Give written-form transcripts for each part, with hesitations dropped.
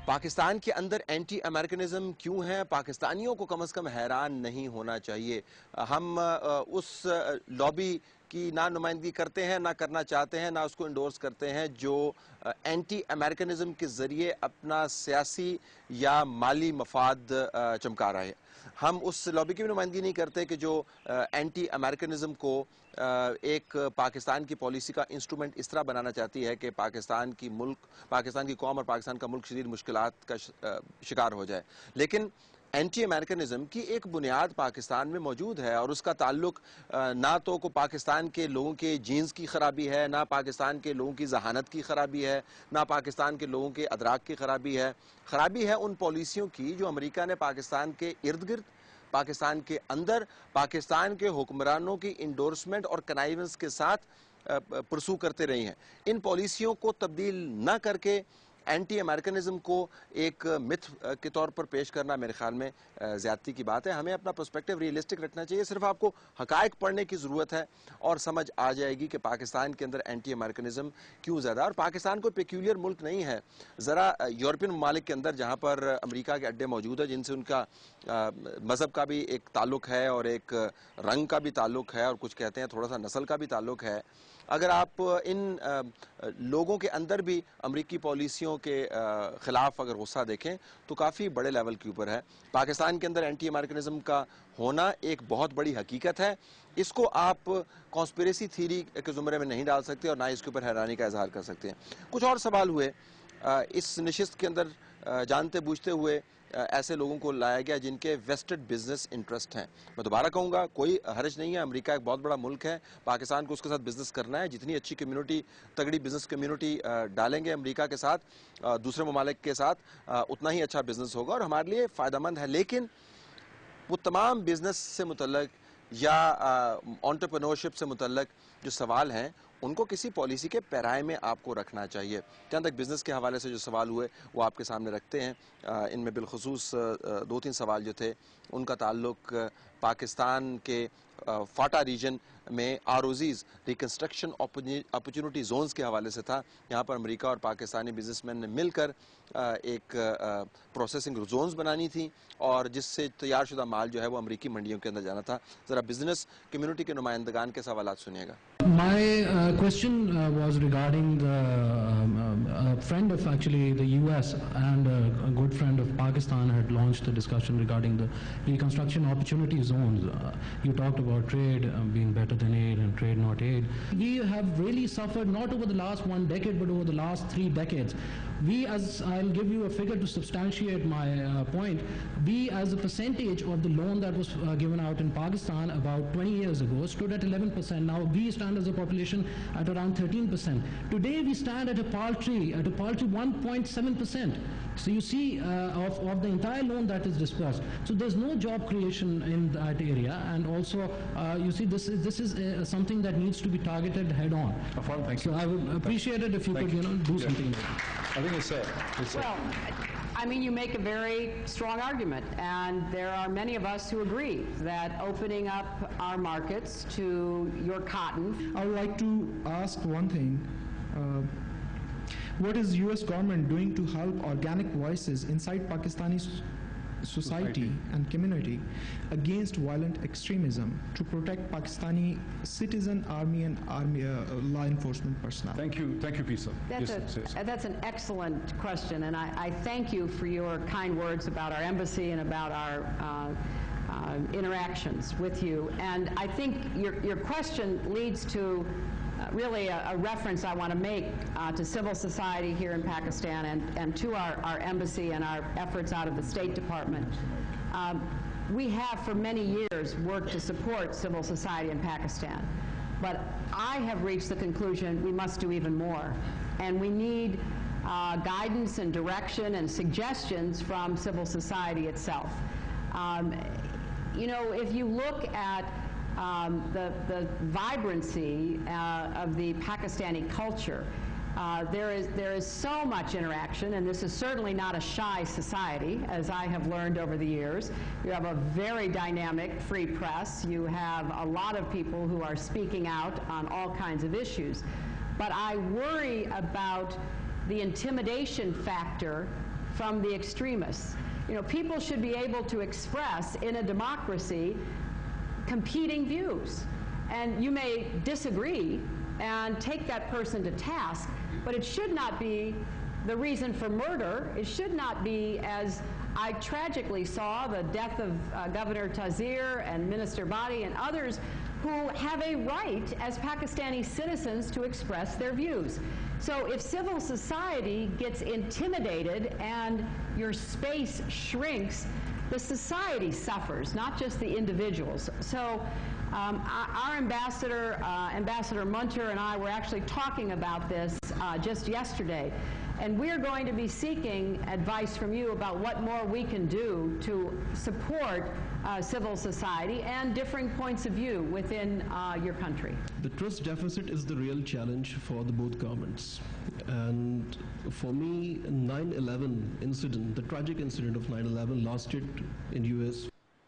پاکستان کے اندر اینٹی امریکنزم کیوں ہے؟ پاکستانیوں کو کم از کم حیران نہیں ہونا چاہیے. ہم اس لابی کی نہ نمائندگی کرتے ہیں، نہ کرنا چاہتے ہیں، نہ اس کو انڈورس کرتے ہیں جو اینٹی امریکنزم کے ذریعے اپنا سیاسی یا مالی مفاد چمکا رہا ہے. ہم اس لابی کی بھی نمائندگی نہیں کرتے کہ جو اینٹی امریکنزم کو ایک پاکستان کی پالیسی کا انسٹرومنٹ اس طرح بنانا چاہتی ہے کہ پاکستان کی قوم اور پاکستان کا ملک شدید مشکلات کا شکار ہو جائے. لیکن اینٹی امریکنزم کی ایک بنیاد پاکستان میں موجود ہے، اور اس کا تعلق نہ تو پاکستان کے لوگوں کے جینز کی خرابی ہے، نہ پاکستان کے لوگوں کی ذہانت کی خرابی ہے، نہ پاکستان کے لوگوں کے ادراک کی خرابی ہے. خرابی ہے ان پالیسیوں کی جو امریکہ نے پاکستان کے ارد گرد، پاکستان کے اندر، پاکستان کے حکمرانوں کی انڈورسمنٹ اور کنائیونس کے ساتھ پرسو کرتے رہی ہیں. ان پالیسیوں کو تبدیل نہ کر کے اینٹی امریکنزم کو ایک متھ کے طور پر پیش کرنا میرے خیال میں زیادتی کی بات ہے. ہمیں اپنا پرسپیکٹیو ریئلسٹک رکھنا چاہیے. صرف آپ کو حقائق پڑھنے کی ضرورت ہے اور سمجھ آ جائے گی کہ پاکستان کے اندر اینٹی امریکنزم کیوں زیادہ. اور پاکستان کوئی پیکیولر ملک نہیں ہے. ذرا یورپین ممالک کے اندر جہاں پر امریکہ کے اڈے موجود ہیں، جن سے ان کا مذہب کا بھی ایک تعلق ہے اور ایک رنگ کا بھی تعلق ہے، اور کچھ کہتے ہیں تھوڑا سا نسل کا بھی تعلق ہے، اگر آپ ان لوگوں کے اندر بھی امریکی پالیسیوں کے خلاف اگر غصہ دیکھیں تو کافی بڑے لیول کے اوپر ہے. پاکستان کے اندر اینٹی امریکنزم کا ہونا ایک بہت بڑی حقیقت ہے. اس کو آپ کانسپیریسی تھیوری کے زمرے میں نہیں ڈال سکتے اور نہ اس کے اوپر حیرانی کا اظہار کر سکتے ہیں. کچھ اور سوال ہوئے اس نشست کے اندر. جانتے بوجھتے ہوئے ایسے لوگوں کو لایا گیا جن کے ویسٹڈ بزنس انٹرسٹ ہیں. میں دوبارہ کہوں گا، کوئی حرج نہیں ہے. امریکہ ایک بہت بڑا ملک ہے، پاکستان کو اس کے ساتھ بزنس کرنا ہے. جتنی اچھی کمیونٹی، تگڑی بزنس کمیونٹی ڈالیں گے امریکہ کے ساتھ، دوسرے ممالک کے ساتھ، اتنا ہی اچھا بزنس ہوگا اور ہمارے لیے فائدہ مند ہے. لیکن وہ تمام بزنس سے متعلق یا انٹرپرینورشپ سے متعلق جو سوال ہیں ان کو کسی پالیسی کے پیرائے میں آپ کو رکھنا چاہیے. جہاں تک بزنس کے حوالے سے جو سوال ہوئے وہ آپ کے سامنے رکھتے ہیں. ان میں بالخصوص 2-3 سوال جو تھے ان کا تعلق پاکستان کے فاٹا ریجن میں ROZs ریکنسٹرکشن اپرچونٹی زونز کے حوالے سے تھا. یہاں پر امریکہ اور پاکستانی بزنس مین نے مل کر ایک پروسیسنگ زونز بنانی تھی اور جس سے تیار شدہ مال جو ہے وہ امریکی منڈیوں کے اندر جانا تھا. ذرا بزنس کمیونٹی کے نمائندگان کے سوالات سنیے گا. My question was regarding a friend of actually the US and a good friend of Pakistan had launched a discussion regarding the reconstruction opportunity zones. You talked about trade being better than aid and trade not aid. We have really suffered not over the last 1 decade but over the last 3 decades. We, as I'll give you a figure to substantiate my point, we as a percentage of the loan that was given out in Pakistan about 20 years ago stood at 11%. Now we stand as a population at around 13%. Today we stand at a paltry 1.7%. So you see of the entire loan that is dispersed. So there's no job creation in that area, and also you see this is something that needs to be targeted head on. Thank so you. I would appreciate it if you could do something like that. I think it's said. Well, I mean, you make a very strong argument, and there are many of us who agree that opening up our markets to your cotton. I would like to ask one thing. What is U.S. government doing to help organic voices inside Pakistani society and community against violent extremism to protect Pakistani citizen, army and law enforcement personnel? Thank you, Pisa. That's an excellent question, and I thank you for your kind words about our embassy and about our interactions with you. And I think your question leads to really a reference I want to make to civil society here in Pakistan and to our embassy and our efforts out of the State Department. We have for many years worked to support civil society in Pakistan, but I have reached the conclusion we must do even more, and we need guidance and direction and suggestions from civil society itself. You know, if you look at the vibrancy of the Pakistani culture, there is so much interaction, and this is certainly not a shy society, as I have learned over the years. You have a very dynamic free press. You have a lot of people who are speaking out on all kinds of issues. But I worry about the intimidation factor from the extremists. You know, people should be able to express in a democracy competing views. And you may disagree and take that person to task, but it should not be the reason for murder. It should not be, as I tragically saw, the death of Governor Tazir and Minister Badi and others who have a right as Pakistani citizens to express their views. So if civil society gets intimidated and your space shrinks, the society suffers, not just the individuals. So our ambassador, Ambassador Munter, and I were actually talking about this just yesterday. And we're going to be seeking advice from you about what more we can do to support civil society and differing points of view within your country. The trust deficit is the real challenge for the both governments. And for me, 9/11 incident, the tragic incident of 9/11 last year in US.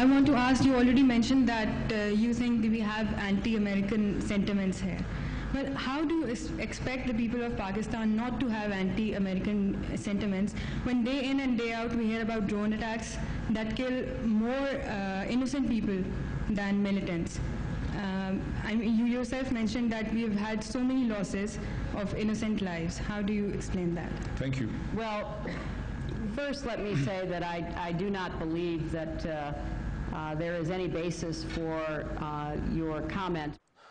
I want to ask, you already mentioned that you think we have anti-American sentiments here. Well, how do you expect the people of Pakistan not to have anti-American sentiments when day in and day out we hear about drone attacks that kill more innocent people than militants? I mean, you yourself mentioned that we have had so many losses of innocent lives. How do you explain that? Thank you. Well, first let me say that I do not believe that there is any basis for your comment.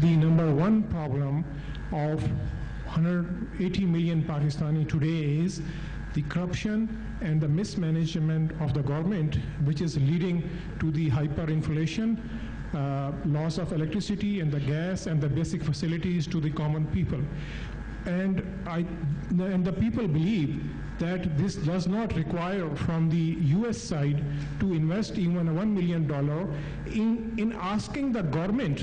The number one problem of 180 million Pakistani today is the corruption and the mismanagement of the government, which is leading to the hyperinflation, loss of electricity and the gas and the basic facilities to the common people. And the people believe that this does not require from the US side to invest even $1 million in asking the government.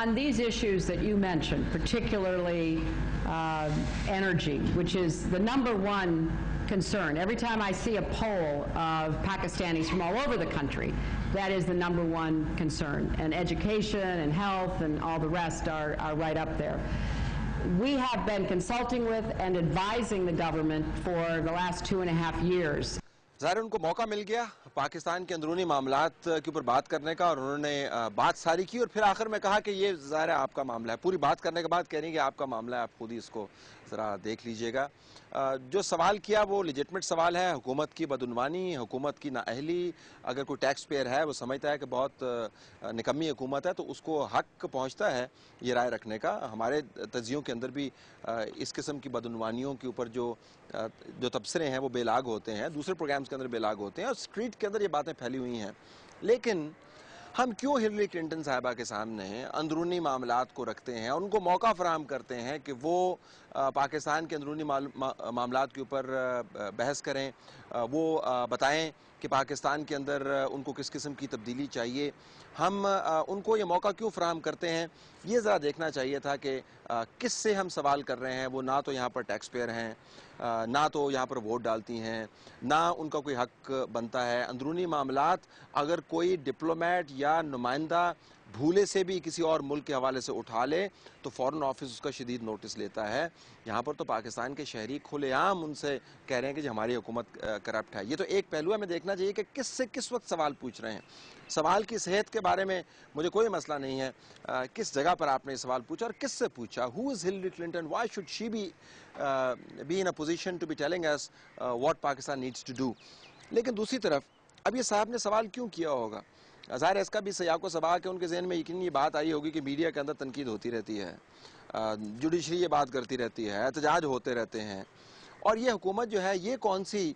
On these issues that you mentioned, particularly energy, which is the number one concern. Every time I see a poll of Pakistanis from all over the country, that is the number one concern. And education and health and all the rest are right up there. We have been consulting with and advising the government for the last 2.5 years. ظاہر ان کو موقع مل گیا پاکستان کے اندرونی معاملات کے اوپر بات کرنے کا، اور انہوں نے بات ساری کی اور پھر آخر میں کہا کہ یہ ظاہر ہے آپ کا معاملہ ہے. پوری بات کرنے کے بعد کہہ رہی ہیں کہ آپ کا معاملہ ہے، آپ خود ہی اس کو ذرا دیکھ لیجئے گا. جو سوال کیا وہ لیجٹمیٹ سوال ہے. حکومت کی بدعنوانی، حکومت کی نااہلی. اگر کوئی ٹیکس پیئر ہے وہ سمجھتا ہے کہ بہت نکمی حکومت ہے تو اس کو حق پہنچتا ہے یہ رائے رکھنے کا. ہمارے تجزیوں کے اندر بھی اس قسم کی بدعنوانیوں کے اوپر جو تبصرے ہیں وہ بے لاگ ہوتے ہیں، دوسرے پروگرامز کے اندر بے لاگ ہوتے ہیں، اور اسٹریٹ کے اندر یہ باتیں پھیلی ہوئی ہیں. لیکن ہم کیوں ہلری کلنٹن صاحبہ کے سامنے اندرونی معاملات کو رکھتے ہیں اور ان کو موقع فراہم کرتے ہیں کہ وہ پاکستان کے اندرونی معاملات کے اوپر بحث کریں، وہ بتائیں کہ پاکستان کے اندر ان کو کس قسم کی تبدیلی چاہیے. ہم ان کو یہ موقع کیوں فراہم کرتے ہیں؟ یہ ذرا دیکھنا چاہیے تھا کہ کس سے ہم سوال کر رہے ہیں. وہ نہ تو یہاں پر ٹیکس پیئر ہیں، نہ تو یہاں پر ووٹ ڈالتی ہیں، نہ ان کا کوئی حق بنتا ہے. اندرونی معاملات اگر کوئی ڈپلومیٹ یا نمائندہ بھولے سے بھی کسی اور ملک کے حوالے سے اٹھا لے تو فورن آفس اس کا شدید نوٹس لیتا ہے. یہاں پر تو پاکستان کے شہری کھلے عام ان سے کہہ رہے ہیں کہ جی ہماری حکومت کرپٹ ہے. یہ تو ایک پہلو ہے. ہمیں دیکھنا چاہیے کہ کس سے کس وقت سوال پوچھ رہے ہیں. سوال کی صحت کے بارے میں مجھے کوئی مسئلہ نہیں ہے، کس جگہ پر آپ نے یہ سوال پوچھا اور کس سے پوچھا. Who is Hillary Clinton? Why should she be in a position to be telling us what Pakistan needs to do. لیکن دوسری طرف اب یہ صاحب نے سوال کیوں کیا ہوگا؟ ظاہر ہے اس کا بھی سیاق و سباق ہے. ان کے ذہن میں یقیناً یہ بات آئی ہوگی کہ میڈیا کے اندر تنقید ہوتی رہتی ہے، جوڈیشری یہ بات کرتی رہتی ہے، احتجاج ہوتے رہتے ہیں، اور یہ حکومت جو ہے یہ کون سی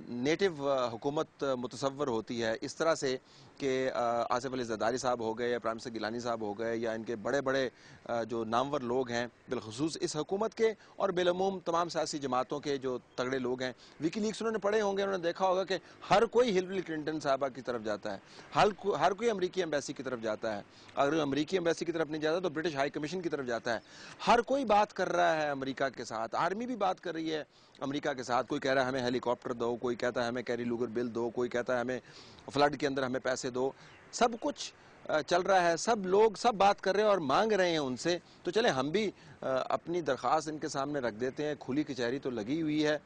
نیٹو حکومت متصور ہوتی ہے اس طرح سے کہ آصف علی زرداری صاحب ہو گئے یا پرائم منسٹر گیلانی صاحب ہو گئے یا ان کے بڑے بڑے جو نامور لوگ ہیں بالخصوص اس حکومت کے اور بالعموم تمام سیاسی جماعتوں کے جو تگڑے لوگ ہیں. ویکی لیکس انہوں نے پڑھے ہوں گے، انہوں نے دیکھا ہوگا کہ ہر کوئی ہلری کلنٹن صاحبہ کی طرف جاتا ہے، ہر کوئی امریکی ایمبیسی کی طرف جاتا ہے. اگر امریکی ایمبیسی کی طرف نہیں جاتا تو برٹش ہائی کمیشن کی طرف جاتا ہے. ہر کوئی بات کر رہا ہے امریکہ کے ساتھ، آرمی بھی بات کر رہی ہے امریکہ کے ساتھ. کوئی کہہ رہا ہے ہمیں ہیلی کاپٹر دو، کوئی کہتا ہے ہمیں کیری لوگر بل دو، کوئی کہتا ہے ہمیں فلڈ کے اندر ہمیں پیسے دو. سب کچھ چل رہا ہے، سب لوگ سب بات کر رہے ہیں اور مانگ رہے ہیں ان سے. تو چلیں ہم بھی اپنی درخواست ان کے سامنے رکھ دیتے ہیں. کھلی کچہری تو لگی ہوئی ہے،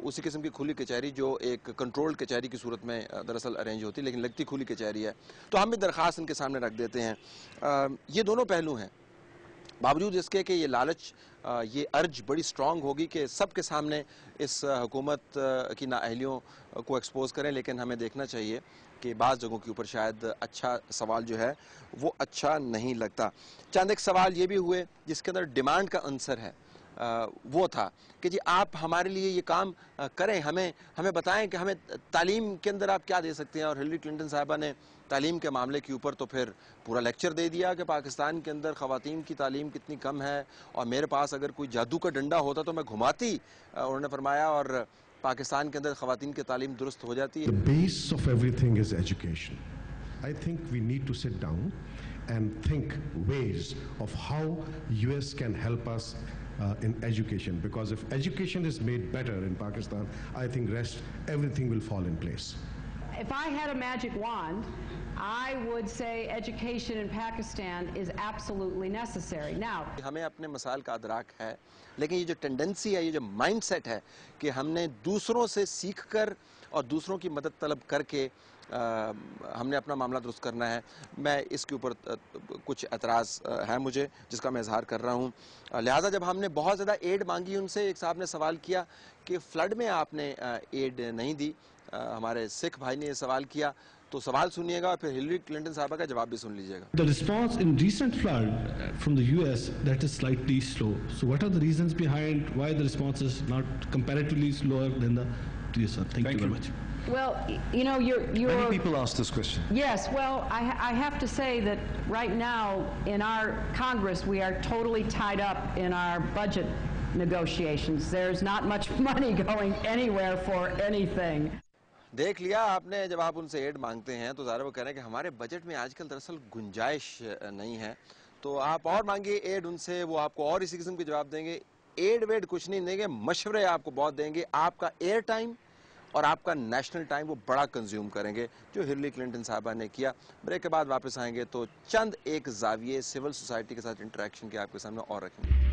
اسی قسم کی کھلی کچہری جو ایک کنٹرول کچہری کی صورت میں دراصل ارینج ہوتی لیکن لگتی کھلی کچہری ہے. تو ہم بھی درخواست ان کے سامنے رکھ دیتے ہیں. یہ دونوں پہلو ہیں. باوجود اس کے کہ یہ لالچ، یہ ارج بڑی سٹرونگ ہوگی کہ سب کے سامنے اس حکومت کی نااہلیوں کو ایکسپوز کریں، لیکن ہمیں دیکھنا چاہیے کہ بعض جگہوں کے اوپر شاید اچھا سوال جو ہے وہ اچھا نہیں لگتا. چند ایک سوال یہ بھی ہوئے جس کے اندر ڈیمانڈ کا عنصر ہے، وہ تھا کہ جی آپ ہمارے لیے یہ کام کریں، ہمیں بتائیں کہ ہمیں تعلیم کے اندر آپ کیا دے سکتے ہیں. اور ہلری کلنٹن صاحبہ نے تعلیم کے معاملے کے اوپر تو پھر پورا لیکچر دے دیا کہ پاکستان کے اندر خواتین کی تعلیم کتنی کم ہے، اور میرے پاس اگر کوئی جادو کا ڈنڈا ہوتا تو میں گھماتی، انہوں نے فرمایا، اور پاکستان کے اندر خواتین کی تعلیم درست ہو جاتی ہے. The base of everything is education. I think we need to sit down and think ways of how US can help us in education, because if education is made better in Pakistan, I think everything will fall in place. If I had a magic wand, I would say education in Pakistan is absolutely necessary. Now, ہمیں اپنے مسائل کا ادراک ہے، لیکن یہ جو tendency ہے، یہ جو مائنڈ سیٹ ہے کہ ہم نے دوسروں سے سیکھ کر اور دوسروں کی مدد طلب کر کے ہم نے اپنا معاملہ درست کرنا ہے، میں اس کے اوپر کچھ اعتراض ہے مجھے جس کا میں اظہار کر رہا ہوں. لہٰذا جب ہم نے بہت زیادہ ایڈ مانگی ان سے، ایک صاحب نے سوال کیا کہ فلڈ میں آپ نے ایڈ نہیں دی، ہمارے سکھ بھائی نے یہ سوال کیا، تو سوال سنیے گا اور پھر ہلری کلنٹن صاحبہ کا جواب بھی سن لیجیے گا. The response in recent flood from the US, that is slightly slow. So what are the reasons behind why the response is not comparatively slower than the previous one? Thank you very much. well, you know, you're Many people ask this question. Yes, well, I have to say that right now in our Congress we are totally tied up in our budget negotiations. There's not much money going anywhere for anything. دیکھ لیا آپ نے، جب آپ ان سے add مانگتے ہیں تو ظاہر وہ کہہ رہے ہیں کہ ہمارے بجٹ میں آج کل دراصل گنجائش نہیں ہے، تو آپ اور مانگیے ایڈ ان سے، وہ آپ کو اور اسی قسم کے جواب دیں گے. ایڈ ویڈ کچھ نہیں دیں گے، مشورے آپ کو بہت دیں گے. آپ کا ایئر ٹائم اور آپ کا نیشنل ٹائم وہ بڑا کنزیوم کریں گے، جو ہلری کلنٹن صاحبہ نے کیا. بریک کے بعد واپس آئیں گے تو چند ایک زاویے سول سوسائٹی کے ساتھ انٹریکشن کے آپ کے سامنے اور رکھیں گے.